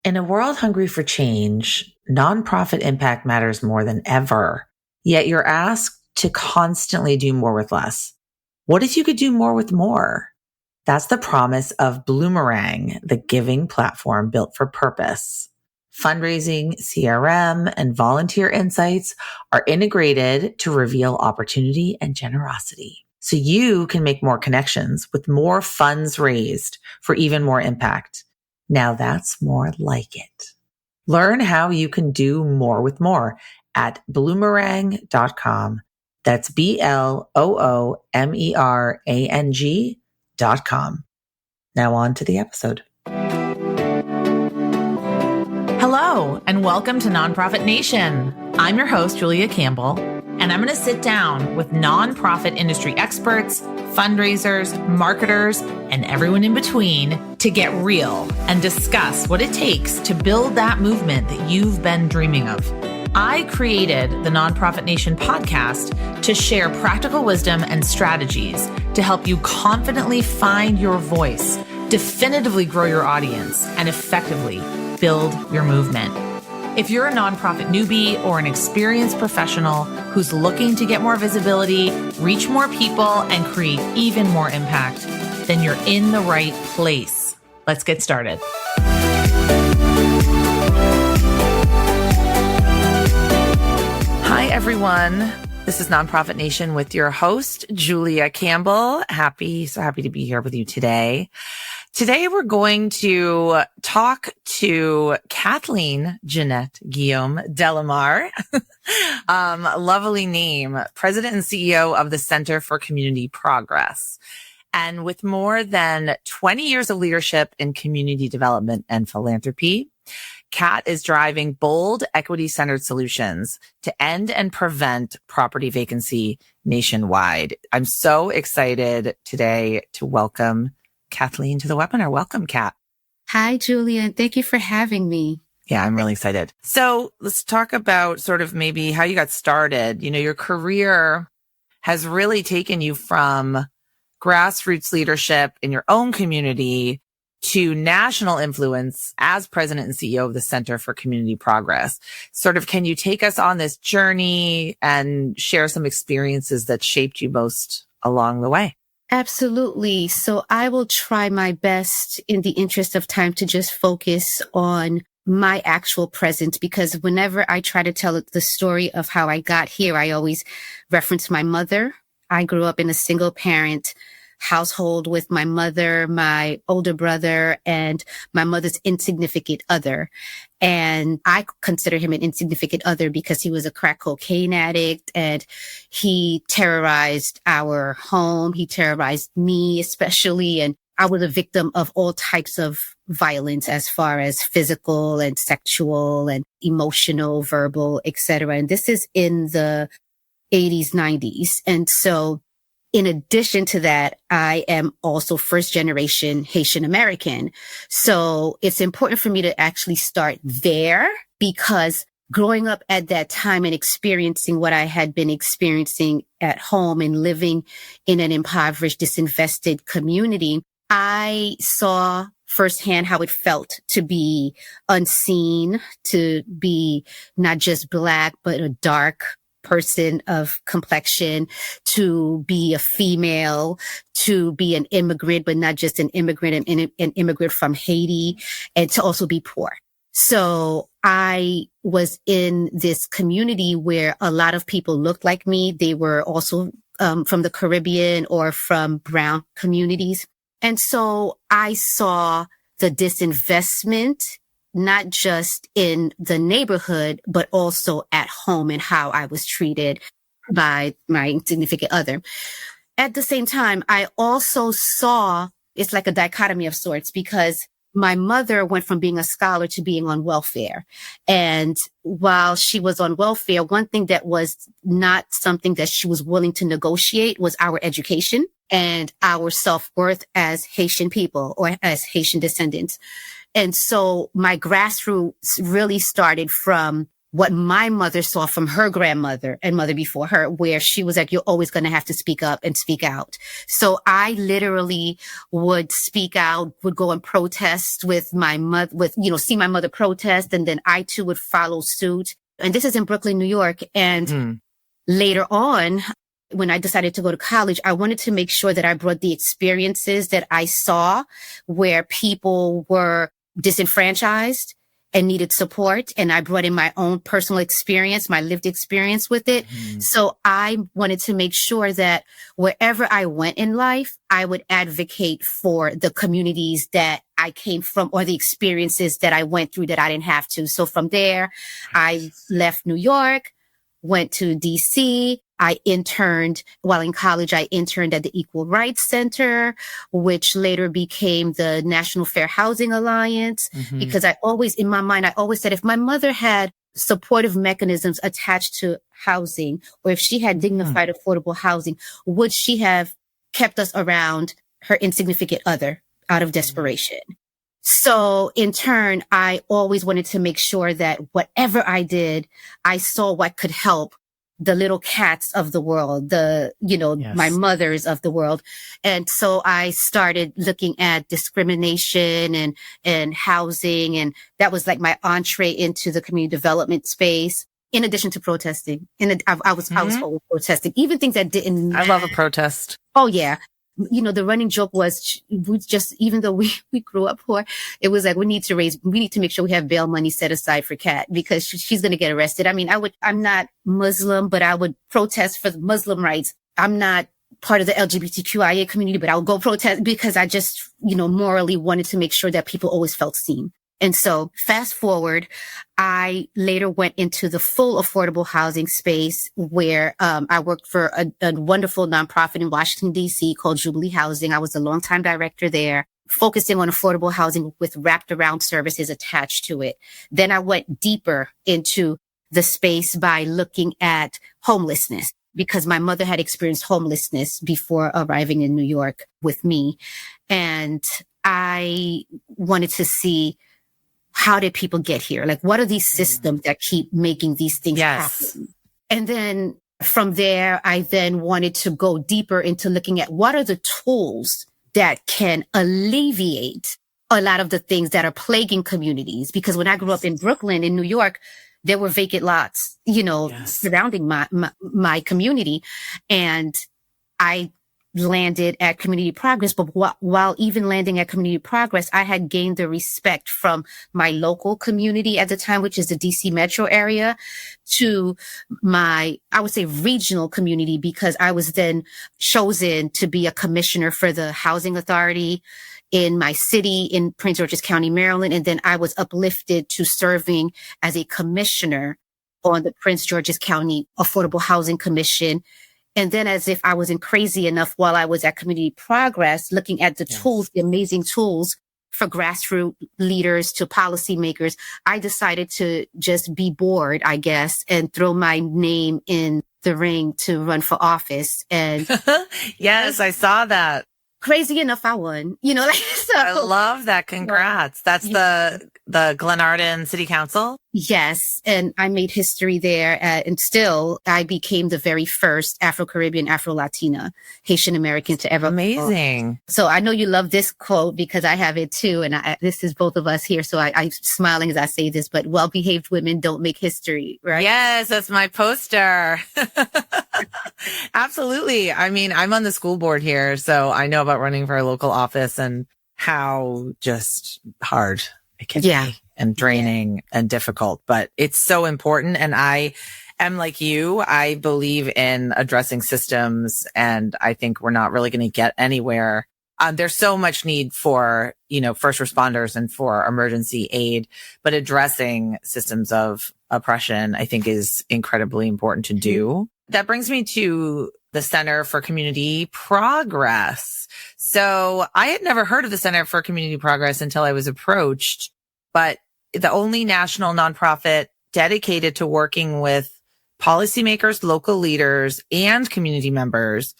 In a world hungry for change, nonprofit impact matters more than ever. Yet you're asked to constantly do more with less. What if you could do more with more? That's the promise of Bloomerang, the giving platform built for purpose. Fundraising, CRM, and volunteer insights are integrated to reveal opportunity and generosity. So you can make more connections with more funds raised for even more impact. Now that's more like it. Learn how you can do more with more at bloomerang.com. That's BLOOMERANG.com. Now on to the episode. Hello, and welcome to Nonprofit Nation. I'm your host, Julia Campbell, and I'm going to sit down with nonprofit industry experts, fundraisers, marketers, and everyone in between to get real and discuss what it takes to build that movement that you've been dreaming of. I created the Nonprofit Nation podcast to share practical wisdom and strategies to help you confidently find your voice, definitively grow your audience, and effectively build your movement. If you're a nonprofit newbie or an experienced professional who's looking to get more visibility, reach more people, and create even more impact, then you're in the right place. Let's get started. Hi, everyone. This is Nonprofit Nation with your host, Julia Campbell. So happy to be here with you today. Today, we're going to talk to Kathleen Jeanette Guillaume-Delemar, lovely name, President and CEO of the Center for Community Progress. And with more than 20 years of leadership in community development and philanthropy, Kat is driving bold, equity-centered solutions to end and prevent property vacancy nationwide. I'm so excited today to welcome Kathleen to the webinar. Welcome, Kat. Hi, Julia, and thank you for having me. Yeah, I'm really excited. So let's talk about sort of maybe how you got started. You know, your career has really taken you from grassroots leadership in your own community to national influence as president and CEO of the Center for Community Progress. Sort of, can you take us on this journey and share some experiences that shaped you most along the way? Absolutely. So I will try my best in the interest of time to just focus on my actual present, because whenever I try to tell the story of how I got here, I always reference my mother. I grew up in a single parent household with my mother, my older brother, and my mother's insignificant other. And I consider him an insignificant other because he was a crack cocaine addict and he terrorized our home. He terrorized me especially. And I was a victim of all types of violence as far as physical and sexual and emotional, verbal, etc. And this is in the 80s, 90s. And so in addition to that, I am also first generation Haitian American. So it's important for me to actually start there, because growing up at that time and experiencing what I had been experiencing at home and living in an impoverished, disinvested community, I saw firsthand how it felt to be unseen, to be not just Black, but a dark person of complexion, to be a female, to be an immigrant, but not just an immigrant, an immigrant from Haiti, and to also be poor. So I was in this community where a lot of people looked like me. They were also from the Caribbean or from brown communities. And so I saw the disinvestment, not just in the neighborhood, but also at home, and how I was treated by my insignificant other. At the same time, I also saw, it's like a dichotomy of sorts, because my mother went from being a scholar to being on welfare. And while she was on welfare, one thing that was not something that she was willing to negotiate was our education and our self-worth as Haitian people or as Haitian descendants. And so my grassroots really started from what my mother saw from her grandmother and mother before her, where she was like, you're always going to have to speak up and speak out. So I literally would speak out, would go and protest with my mother, see my mother protest. And then I too would follow suit. And this is in Brooklyn, New York. And later on, when I decided to go to college, I wanted to make sure that I brought the experiences that I saw where people were disenfranchised and needed support. And I brought in my own personal experience, my lived experience with it. So I wanted to make sure that wherever I went in life, I would advocate for the communities that I came from or the experiences that I went through that I didn't have to. So from there, I left New York, went to DC. I interned while in college. I interned at the Equal Rights Center, which later became the National Fair Housing Alliance, because I always said if my mother had supportive mechanisms attached to housing, or if she had dignified, affordable housing, would she have kept us around her insignificant other out of desperation? So in turn, I always wanted to make sure that whatever I did, I saw what could help the little cats of the world, my mothers of the world. And so I started looking at discrimination and housing. And that was like my entree into the community development space, in addition to protesting. I was always protesting, even things that didn't matter. I love a protest. Oh, yeah. The running joke was even though we grew up poor, it was like, we need to make sure we have bail money set aside for Kat because she's going to get arrested. I mean, I'm not Muslim, but I would protest for Muslim rights. I'm not part of the LGBTQIA community, but I would go protest because I just, morally wanted to make sure that people always felt seen. And so fast forward, I later went into the full affordable housing space where I worked for a wonderful nonprofit in Washington, D.C. called Jubilee Housing. I was a longtime director there, focusing on affordable housing with wrapped around services attached to it. Then I went deeper into the space by looking at homelessness because my mother had experienced homelessness before arriving in New York with me. And I wanted to see, how did people get here? Like, what are these systems that keep making these things happen? And then from there, I then wanted to go deeper into looking at what are the tools that can alleviate a lot of the things that are plaguing communities. Because when I grew up in Brooklyn, in New York, there were vacant lots, surrounding my community. And I landed at Community Progress. But while even landing at Community Progress, I had gained the respect from my local community at the time, which is the DC metro area, to my, I would say, regional community, because I was then chosen to be a commissioner for the housing authority in my city in Prince George's County, Maryland. And then I was uplifted to serving as a commissioner on the Prince George's County Affordable Housing Commission. And then, as if I wasn't crazy enough, while I was at Community Progress, looking at the tools, the amazing tools for grassroots leaders to policymakers, I decided to just be bored, I guess, and throw my name in the ring to run for office. And yes, I saw that. Crazy enough, I won. So I love that. Congrats. That's the Glenarden City Council. Yes. And I made history there. And still, I became the very first Afro-Caribbean, Afro-Latina, Haitian American to ever. Amazing. So I know you love this quote because I have it too. And this is both of us here. So I'm smiling as I say this, but well-behaved women don't make history, right? Yes, that's my poster. Absolutely. I mean, I'm on the school board here, so I know about running for a local office and how just hard it can be and draining and difficult, but it's so important. And I am like you. I believe in addressing systems, and I think we're not really going to get anywhere. There's so much need for, first responders and for emergency aid, but addressing systems of oppression, I think, is incredibly important to do. That brings me to the Center for Community Progress. So I had never heard of the Center for Community Progress until I was approached, but the only national nonprofit dedicated to working with policymakers, local leaders, and community members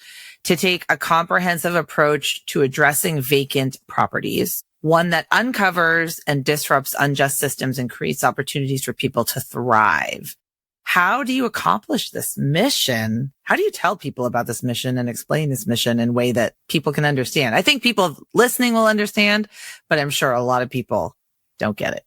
to take a comprehensive approach to addressing vacant properties. one that uncovers and disrupts unjust systems and creates opportunities for people to thrive. How do you accomplish this mission? How do you tell people about this mission and explain this mission in a way that people can understand? I think people listening will understand, but I'm sure a lot of people don't get it.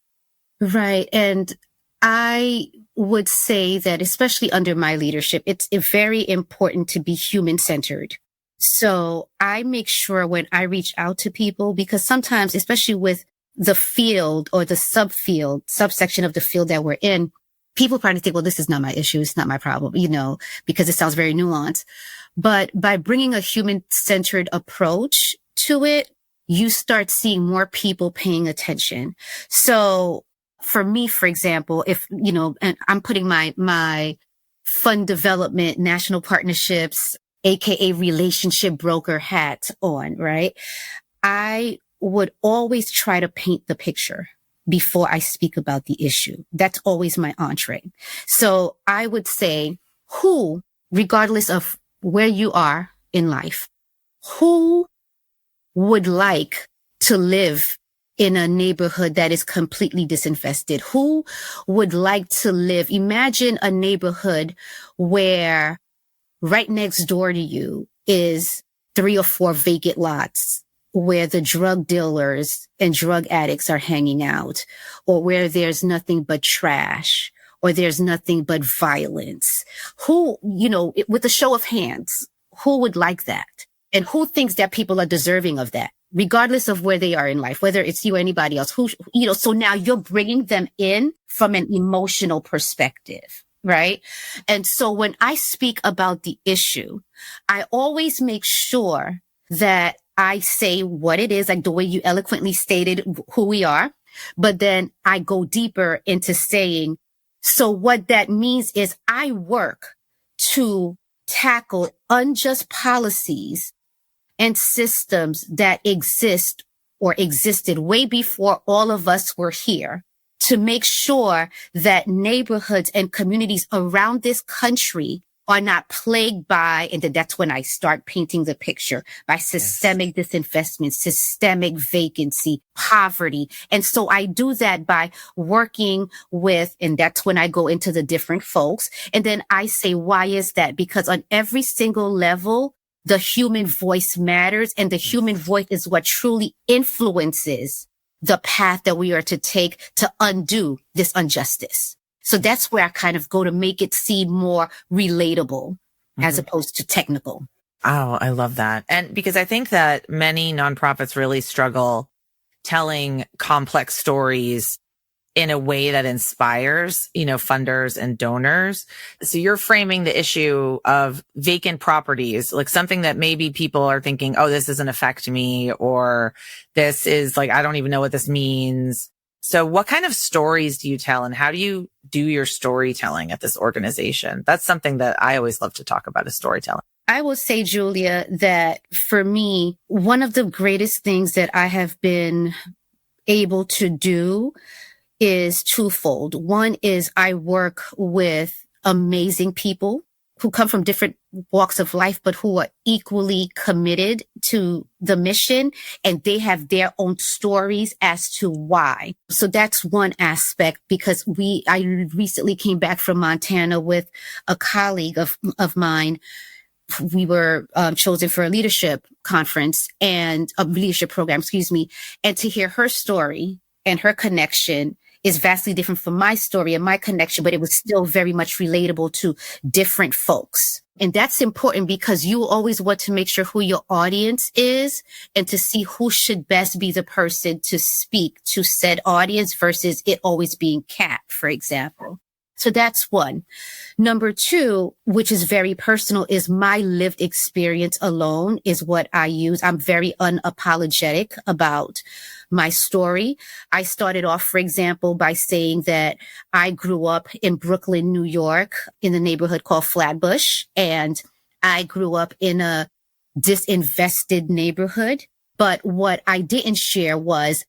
Right. And I would say that especially under my leadership, it's very important to be human-centered. So I make sure when I reach out to people, because sometimes, especially with the field or the subsection of the field that we're in, people probably think, well, this is not my issue. It's not my problem, because it sounds very nuanced. But by bringing a human-centered approach to it, you start seeing more people paying attention. So for me, for example, if, and I'm putting my fund development, national partnerships, AKA relationship broker hat on, right? I would always try to paint the picture before I speak about the issue. That's always my entree. So I would say who, regardless of where you are in life, who would like to live in a neighborhood that is completely disinvested? Who would like to live? Imagine a neighborhood where right next door to you is 3 or 4 vacant lots where the drug dealers and drug addicts are hanging out, or where there's nothing but trash, or there's nothing but violence. Who, with a show of hands, who would like that? And who thinks that people are deserving of that, regardless of where they are in life, whether it's you or anybody else? So now you're bringing them in from an emotional perspective. Right. And so when I speak about the issue, I always make sure that I say what it is, like the way you eloquently stated who we are. But then I go deeper into saying, so what that means is I work to tackle unjust policies and systems that exist or existed way before all of us were here, to make sure that neighborhoods and communities around this country are not plagued by, and that's when I start painting the picture, by systemic disinvestment, systemic vacancy, poverty. And so I do that by working with, and that's when I go into the different folks. And then I say, why is that? Because on every single level, the human voice matters, and the human voice is what truly influences the path that we are to take to undo this injustice. So that's where I kind of go to make it seem more relatable as opposed to technical. Oh, I love that. And because I think that many nonprofits really struggle telling complex stories in a way that inspires, funders and donors. So you're framing the issue of vacant properties, like something that maybe people are thinking, oh, this doesn't affect me, or this is like, I don't even know what this means. So what kind of stories do you tell, and how do you do your storytelling at this organization? That's something that I always love to talk about, is storytelling. I will say, Julia, that for me, one of the greatest things that I have been able to do is twofold. One is I work with amazing people who come from different walks of life, but who are equally committed to the mission, and they have their own stories as to why. So that's one aspect, because I recently came back from Montana with a colleague of mine. We were chosen for a leadership conference and a leadership program, and to hear her story and her connection is vastly different from my story and my connection, but it was still very much relatable to different folks. And that's important, because you always want to make sure who your audience is and to see who should best be the person to speak to said audience versus it always being Kat, for example. So that's one. Number two, which is very personal, is my lived experience alone is what I use. I'm very unapologetic about my story. I started off, for example, by saying that I grew up in Brooklyn, New York, in the neighborhood called Flatbush, and I grew up in a disinvested neighborhood. But what I didn't share was,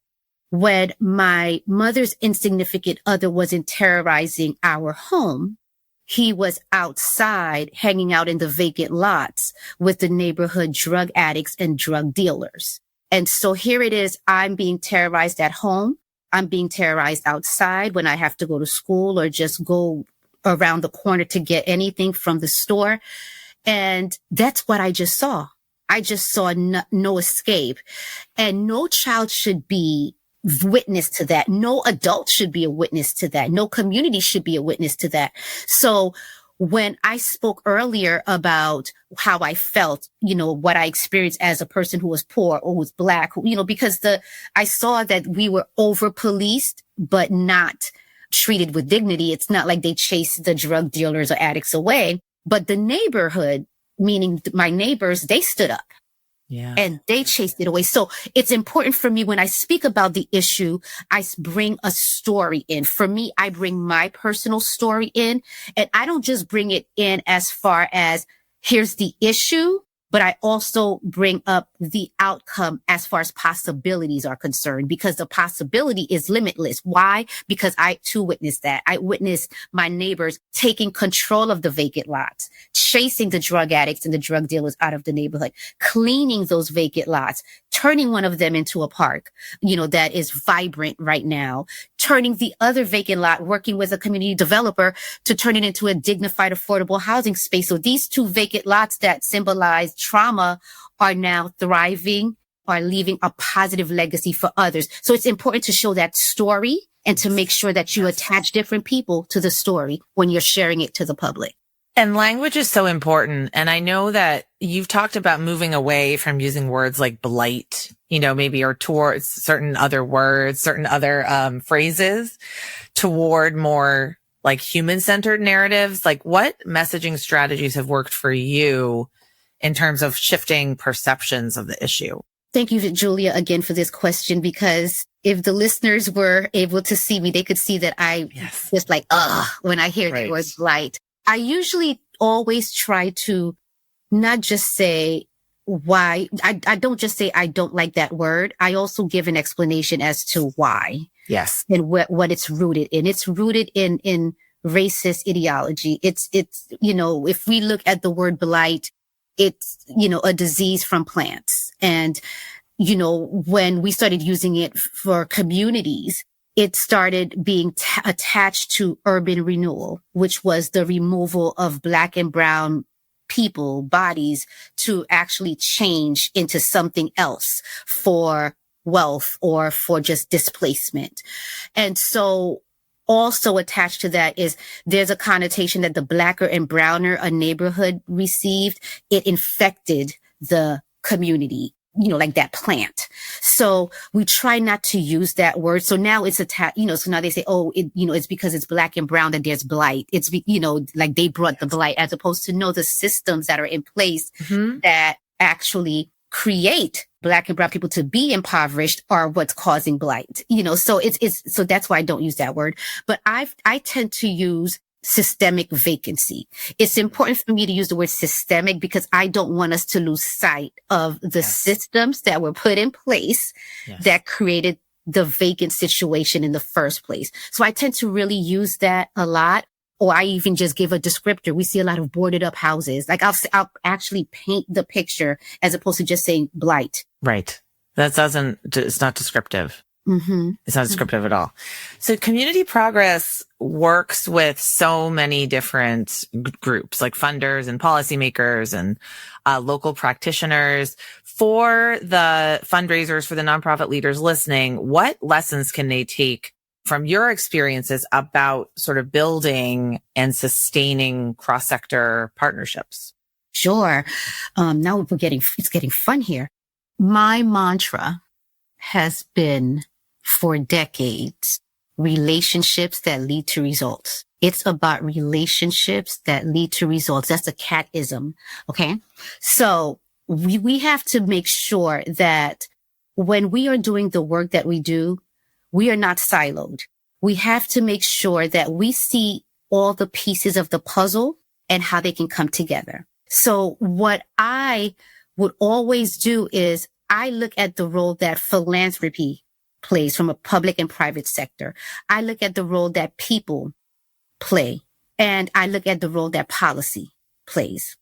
when my mother's insignificant other wasn't terrorizing our home, he was outside hanging out in the vacant lots with the neighborhood drug addicts and drug dealers. And so here it is. I'm being terrorized at home. I'm being terrorized outside when I have to go to school or just go around the corner to get anything from the store. And that's what I just saw. I just saw no escape, and no child should be witness to that. No adult should be a witness to that. No community should be a witness to that. So when I spoke earlier about how I felt, what I experienced as a person who was poor or was Black, because I saw that we were over policed, but not treated with dignity. It's not like they chased the drug dealers or addicts away, but the neighborhood, meaning my neighbors, they stood up. Yeah. And they chased it away. So it's important for me when I speak about the issue, I bring a story in. For me, I bring my personal story in, and I don't just bring it in as far as here's the issue, but I also bring up the outcome as far as possibilities are concerned, because the possibility is limitless. Why? Because I too witnessed that. I witnessed my neighbors taking control of the vacant lots, chasing the drug addicts and the drug dealers out of the neighborhood, cleaning those vacant lots, turning one of them into a park, that is vibrant right now, turning the other vacant lot, working with a community developer to turn it into a dignified, affordable housing space. So these two vacant lots that symbolize trauma are now thriving, are leaving a positive legacy for others. So it's important to show that story and to make sure that you attach different people to the story when you're sharing it to the public. And language is so important. And I know that you've talked about moving away from using words like blight, maybe, or towards certain other words, certain other phrases, toward more like human-centered narratives. Like, what messaging strategies have worked for you in terms of shifting perceptions of the issue? Thank you, Julia, again for this question, because if the listeners were able to see me, they could see that I just like, when I hear the word blight. I usually always try to not just say why. I don't just say I don't like that word. I also give an explanation as to why. Yes. And what it's rooted in. It's rooted in racist ideology. It's, if we look at the word blight, it's, a disease from plants. And, when we started using it for communities, it started being attached to urban renewal, which was the removal of Black and brown people, bodies, to actually change into something else for wealth or for just displacement. And so also attached to that is there's a connotation that the Blacker and browner a neighborhood received, it infected the community, like that plant. So we try not to use that word. So now it's so now they say, it's because it's Black and brown that there's blight. It's, like they brought the blight, as opposed to the systems that are in place that actually create Black and brown people to be impoverished are what's causing blight, so so that's why I don't use that word. But I tend to use systemic vacancy. It's important for me to use the word systemic because I don't want us to lose sight of the systems that were put in place that created the vacant situation in the first place. So I tend to really use that a lot. Or I even just give a descriptor. We see a lot of boarded up houses. Like I'll actually paint the picture as opposed to just saying blight. Right. It's not descriptive. Mm-hmm. It's not descriptive at all. So community progress works with so many different groups like funders and policymakers and local practitioners. For the fundraisers, for the nonprofit leaders listening, what lessons can they take from your experiences about sort of building and sustaining cross-sector partnerships? Sure. Now it's getting fun here. My mantra has been for decades, relationships that lead to results. It's about relationships that lead to results. That's a catism. Okay. So we have to make sure that when we are doing the work that we do, we are not siloed. We have to make sure that we see all the pieces of the puzzle and how they can come together. So what I would always do is I look at the role that philanthropy plays from a public and private sector. I look at the role that people play, and I look at the role that policy plays.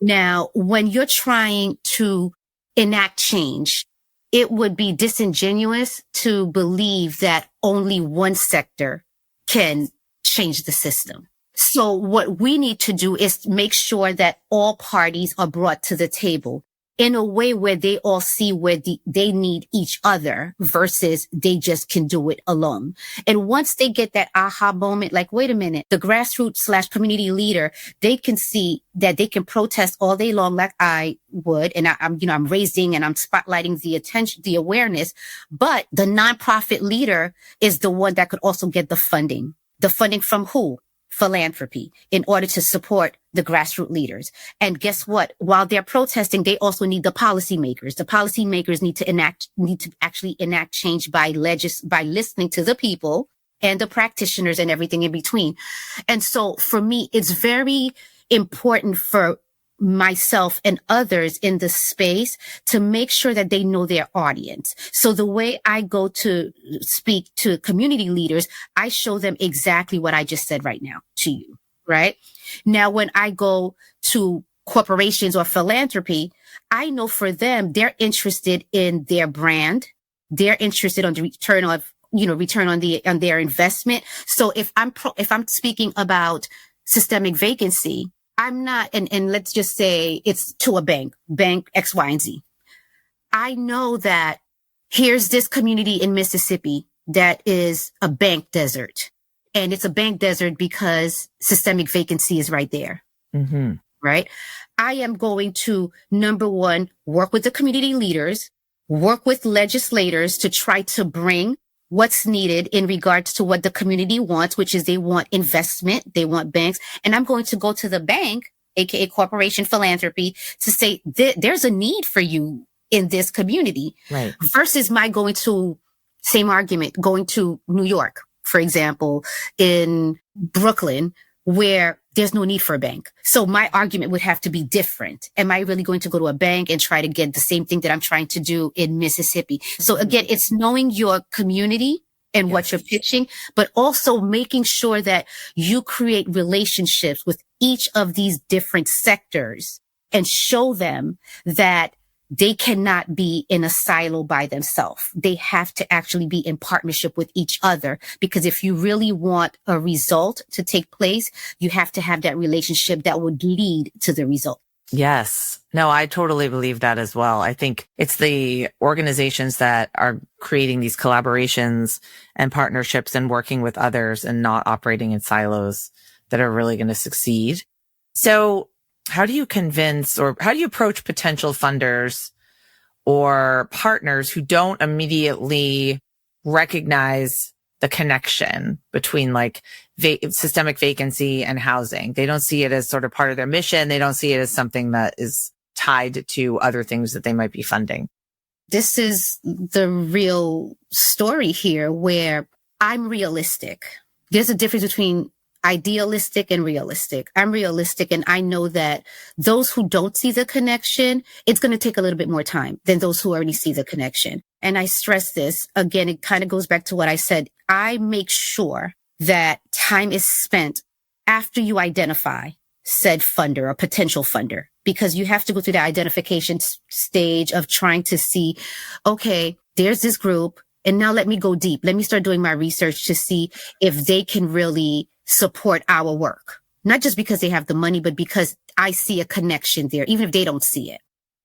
Now, when you're trying to enact change it would be disingenuous to believe that only one sector can change the system. So what we need to do is make sure that all parties are brought to the table in a way where they all see where they need each other versus they just can do it alone. And once they get that aha moment, like, wait a minute, the grassroots / community leader, they can see that they can protest all day long like I would. And I'm raising and I'm spotlighting the attention, the awareness, but the nonprofit leader is the one that could also get the funding. The funding from who? Philanthropy, in order to support the grassroots leaders. And guess what? While they're protesting, they also need the policymakers. The policymakers need to actually enact change by listening to the people and the practitioners and everything in between. And so for me, it's very important for myself and others in the space to make sure that they know their audience. So the way I go to speak to community leaders, I show them exactly what I just said right now to you, right? Now, when I go to corporations or philanthropy, I know for them, they're interested in their brand. They're interested on the return on their investment. So if I'm speaking about systemic vacancy, I'm not, and let's just say it's to a bank X, Y, and Z. I know that here's this community in Mississippi that is a bank desert. And it's a bank desert because systemic vacancy is right there. Mm-hmm. Right? I am going to, number one, work with the community leaders, work with legislators to try to bring what's needed in regards to what the community wants, which is they want investment, they want banks. And I'm going to go to the bank, aka corporation philanthropy, to say there's a need for you in this community. Right. Versus my going to, same argument, going to New York, for example, in Brooklyn, where there's no need for a bank. So my argument would have to be different. Am I really going to go to a bank and try to get the same thing that I'm trying to do in Mississippi? So again, it's knowing your community and what you're pitching, but also making sure that you create relationships with each of these different sectors and show them that they cannot be in a silo by themselves. They have to actually be in partnership with each other, because if you really want a result to take place, you have to have that relationship that would lead to the result. Yes. No, I totally believe that as well. I think it's the organizations that are creating these collaborations and partnerships and working with others and not operating in silos that are really going to succeed. So how do you convince, or how do you approach potential funders or partners who don't immediately recognize the connection between like systemic vacancy and housing? They don't see it as sort of part of their mission. They don't see it as something that is tied to other things that they might be funding. This is the real story here, where I'm realistic. There's a difference between idealistic and realistic. I'm realistic, and I know that those who don't see the connection, it's going to take a little bit more time than those who already see the connection. And I stress this again, it kind of goes back to what I said. I make sure that time is spent after you identify said funder or potential funder, because you have to go through the identification stage of trying to see, okay, there's this group, and now let me go deep. Let me start doing my research to see if they can really support our work, not just because they have the money, but because I see a connection there, even if they don't see it.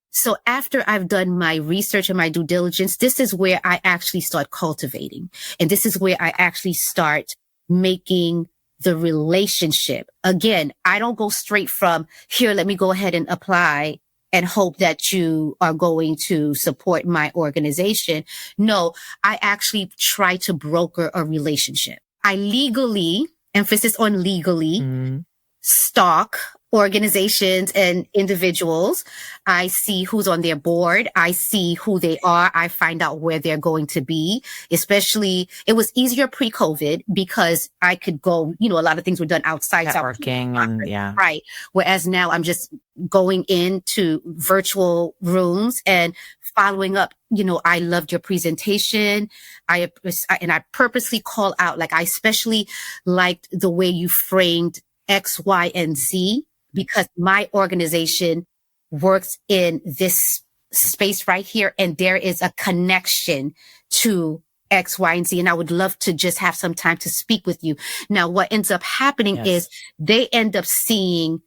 So after I've done my research and my due diligence, this is where I actually start cultivating. And this is where I actually start making the relationship. Again, I don't go straight from here, let me go ahead and apply and hope that you are going to support my organization. No, I actually try to broker a relationship. I legally, emphasis on legally, stalk organizations and individuals. I see who's on their board. I see who they are. I find out where they're going to be. Especially, it was easier pre-COVID because I could go, a lot of things were done outside. Networking and yeah. Right. Whereas now I'm just going into virtual rooms and following up. I loved your presentation. I purposely call out, like, I especially liked the way you framed X, Y, and Z, because my organization works in this space right here and there is a connection to X, Y, and Z. And I would love to just have some time to speak with you. Now, what ends up happening is they end up seeing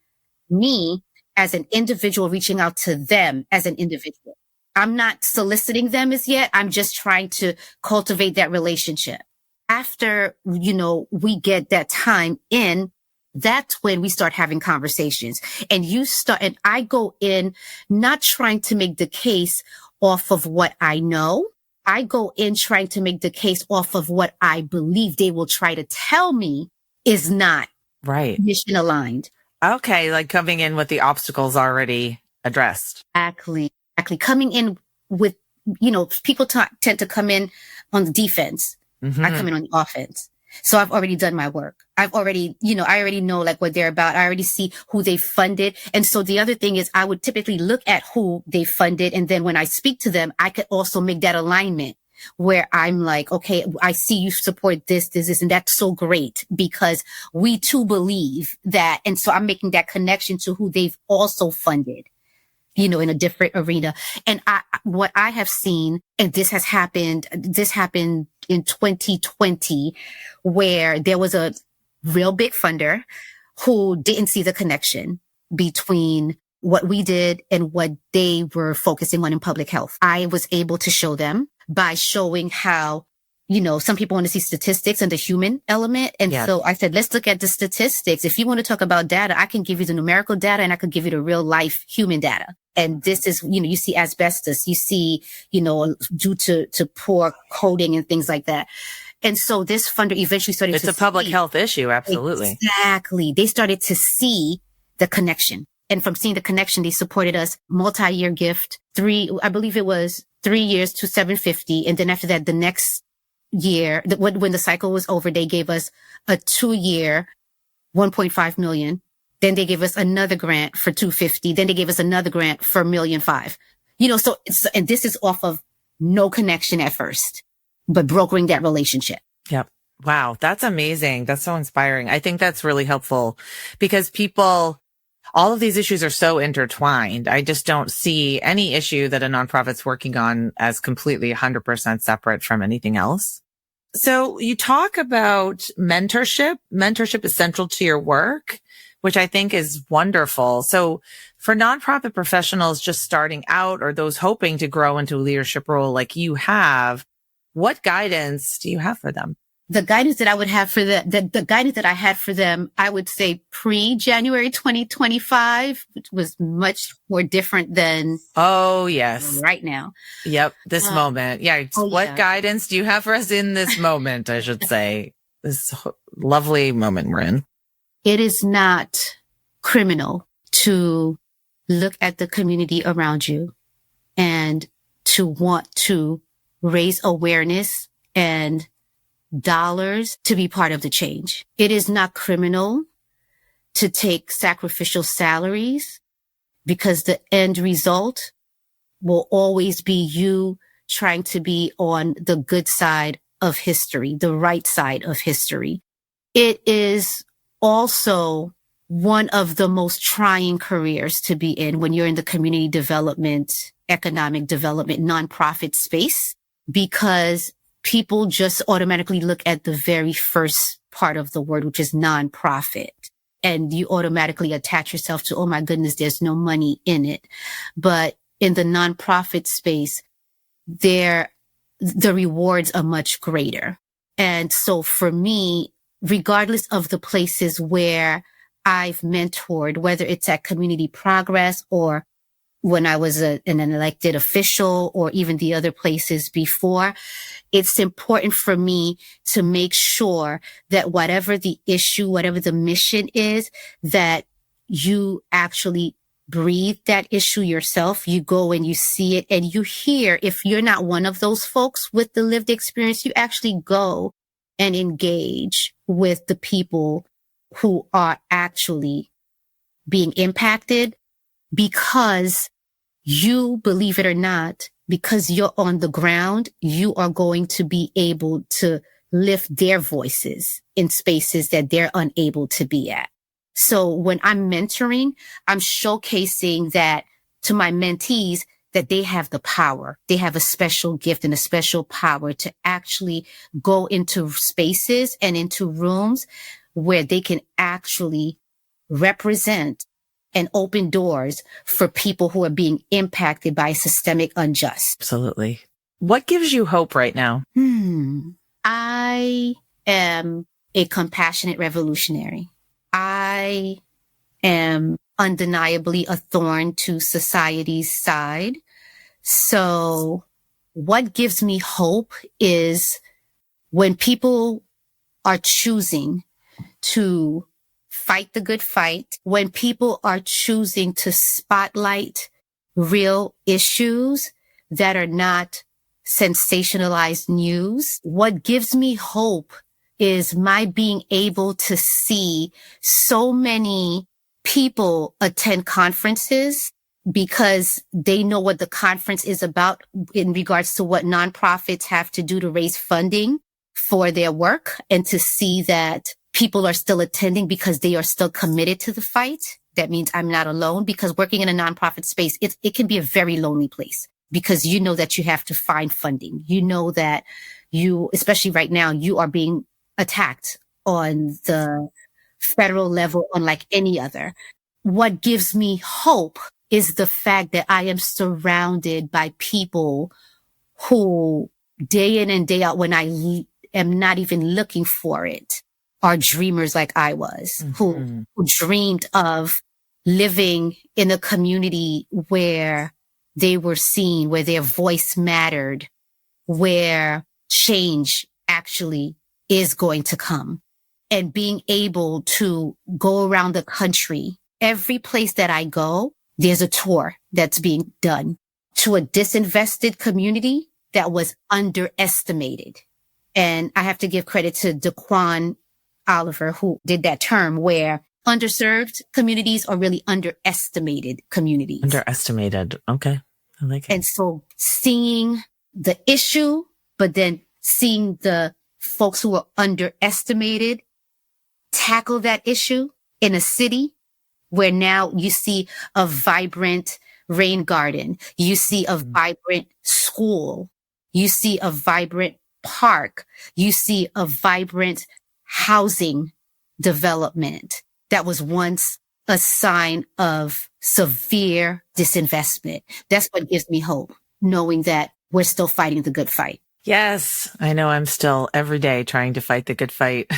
me as an individual reaching out to them as an individual. I'm not soliciting them as yet. I'm just trying to cultivate that relationship. After, we get that time in, that's when we start having conversations. And I go in not trying to make the case off of what I know. I go in trying to make the case off of what I believe they will try to tell me is not mission aligned. Okay. Like coming in with the obstacles already addressed. Exactly. Coming in with, people tend to come in on the defense. Mm-hmm. I come in on the offense. So I've already done my work. I already know like what they're about. I already see who they funded. And so the other thing is I would typically look at who they funded. And then when I speak to them, I could also make that alignment where I'm like, okay, I see you support this, and that's so great because we too believe that. And so I'm making that connection to who they've also funded, in a different arena. And what I have seen, and this happened in 2020, where there was a real big funder who didn't see the connection between what we did and what they were focusing on in public health. I was able to show them by showing how, some people want to see statistics and the human element. And so I said, let's look at the statistics. If you want to talk about data, I can give you the numerical data and I could give you the real life human data. And this is, you see asbestos, you see, due to poor coding and things like that. And so this funder eventually started It's a public health issue. Absolutely. Exactly. They started to see the connection. And from seeing the connection, they supported us multi-year gift, I believe it was 3 years to $750. And then after that, the next year, when the cycle was over, they gave us a 2-year, $1.5 million. Then they gave us another grant for $250. Then they gave us another grant for $1.5 million. And this is off of no connection at first, but brokering that relationship. Yep. Wow. That's amazing. That's so inspiring. I think that's really helpful because all of these issues are so intertwined. I just don't see any issue that a nonprofit's working on as completely 100% separate from anything else. So you talk about mentorship. Mentorship is central to your work, which I think is wonderful. So for nonprofit professionals just starting out or those hoping to grow into a leadership role like you have, what guidance do you have for them? The guidance that I would have for the guidance that I had for them, I would say pre-January 2025, which was much more different than right now. Yep. This moment. Yeah. What guidance do you have for us in this moment? I should say this lovely moment we're in. It is not criminal to look at the community around you and to want to raise awareness and dollars to be part of the change. It is not criminal to take sacrificial salaries because the end result will always be you trying to be on the good side of history, the right side of history. It is also one of the most trying careers to be in when you're in the community development, economic development, nonprofit space, because people just automatically look at the very first part of the word, which is nonprofit. And you automatically attach yourself to, oh my goodness, there's no money in it. But in the nonprofit space, the rewards are much greater. And so for me, regardless of the places where I've mentored, whether it's at Community Progress or when I was an elected official or even the other places before, it's important for me to make sure that whatever the issue, whatever the mission is, that you actually breathe that issue yourself. You go and you see it and you hear. If you're not one of those folks with the lived experience, you actually go and engage with the people who are actually being impacted, because you, believe it or not, because you're on the ground, you are going to be able to lift their voices in spaces that they're unable to be at. So when I'm mentoring, I'm showcasing that to my mentees, that they have the power. They have a special gift and a special power to actually go into spaces and into rooms where they can actually represent and open doors for people who are being impacted by systemic unjust. Absolutely. What gives you hope right now? I am a compassionate revolutionary. I am undeniably a thorn to society's side. So what gives me hope is when people are choosing to fight the good fight, when people are choosing to spotlight real issues that are not sensationalized news. What gives me hope is my being able to see so many people attend conferences because they know what the conference is about in regards to what nonprofits have to do to raise funding for their work, and to see that people are still attending because they are still committed to the fight. That means I'm not alone, because working in a nonprofit space, it can be a very lonely place, because you know that you have to find funding. You know that you, especially right now, you are being attacked on the federal level unlike any other. What gives me hope is the fact that I am surrounded by people who day in and day out, when I am not even looking for it, are dreamers like I was, who dreamed of living in a community where they were seen, where their voice mattered, where change actually is going to come. And being able to go around the country, every place that I go, there's a tour that's being done to a disinvested community that was underestimated. And I have to give credit to Daquan Oliver, who did that term, where underserved communities are really underestimated communities. Underestimated. Okay. I like it. And so seeing the issue, but then seeing the folks who are underestimated tackle that issue in a city where now you see a vibrant rain garden, you see a vibrant school, you see a vibrant park, you see a vibrant housing development that was once a sign of severe disinvestment. That's what gives me hope, knowing that we're still fighting the good fight. Yes, I know I'm still every day trying to fight the good fight.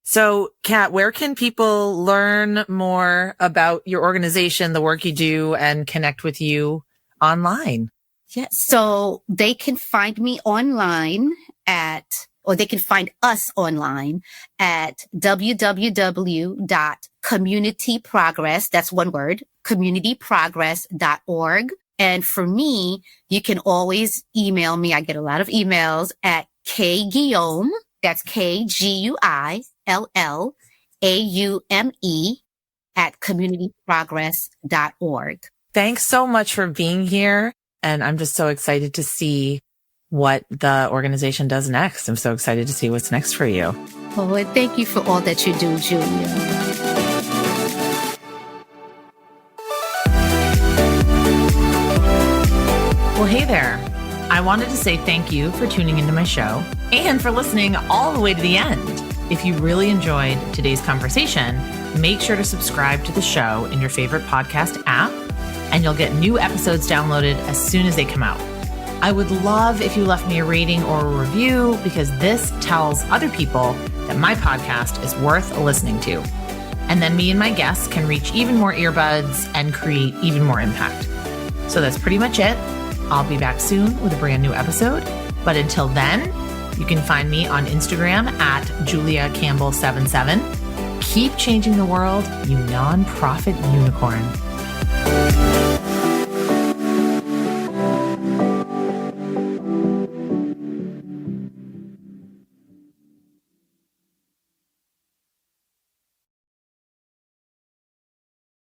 So, Kat, where can people learn more about your organization, the work you do, and connect with you online? Yeah, so they can find me online or they can find us online at www.communityprogress, that's one word, communityprogress.org. And for me, you can always email me. I get a lot of emails at kguillaume, that's KGUILLAUME at communityprogress.org. Thanks so much for being here. And I'm just so excited to see what the organization does next. I'm so excited to see what's next for you. Oh, and thank you for all that you do, Julia. Well, hey there. I wanted to say thank you for tuning into my show and for listening all the way to the end. If you really enjoyed today's conversation, make sure to subscribe to the show in your favorite podcast app, and you'll get new episodes downloaded as soon as they come out. I would love if you left me a rating or a review, because this tells other people that my podcast is worth listening to. And then me and my guests can reach even more earbuds and create even more impact. So that's pretty much it. I'll be back soon with a brand new episode. But until then, you can find me on Instagram at JuliaCampbell77. Keep changing the world, you nonprofit unicorn.